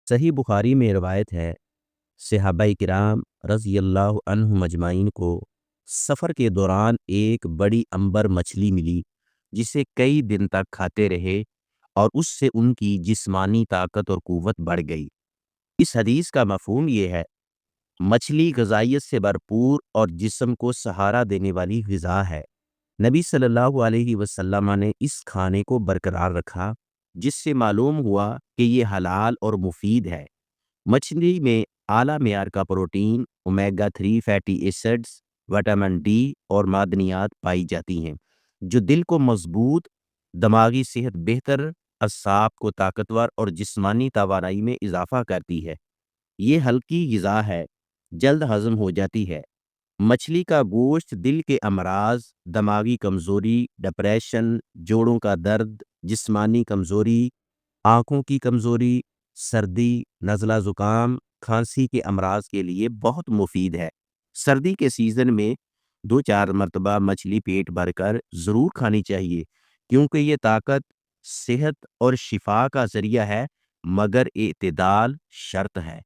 صحیح بخاری میں روایت ہے، صحابہ کرام رضی اللہ عنہم اجمعین کو سفر کے دوران ایک بڑی عنبر مچھلی ملی جسے کئی دن تک کھاتے رہے اور اس سے ان کی جسمانی طاقت اور قوت بڑھ گئی۔ اس حدیث کا مفہوم یہ ہے، مچھلی غذائیت سے بھرپور اور جسم کو سہارا دینے والی غذا ہے۔ نبی صلی اللہ علیہ وسلم نے اس کھانے کو برقرار رکھا، جس سے معلوم ہوا کہ یہ حلال اور مفید ہے۔ مچھلی میں اعلیٰ معیار کا protein, omega 3 fatty acids, vitamin D اور معدنیات پائی جاتی ہیں، جو دل کو مضبوط، دماغی صحت بہتر، اعصاب کو طاقتور اور جسمانی توانائی میں اضافہ کرتی ہے۔ یہ ہلکی غذا ہے، جلد ہضم ہو جاتی ہے۔ مچھلی کا گوشت دل کے امراض، دماغی کمزوری، ڈپریشن، جوڑوں کا درد، جسمانی کمزوری، آنکھوں کی کمزوری، سردی، نزلہ زکام، کھانسی کے امراض کے لیے بہت مفید ہے۔ سردی کے سیزن میں 2-4 مرتبہ مچھلی پیٹ بھر کر ضرور کھانی چاہیے، کیونکہ یہ طاقت، صحت اور شفا کا ذریعہ ہے، مگر اعتدال شرط ہے۔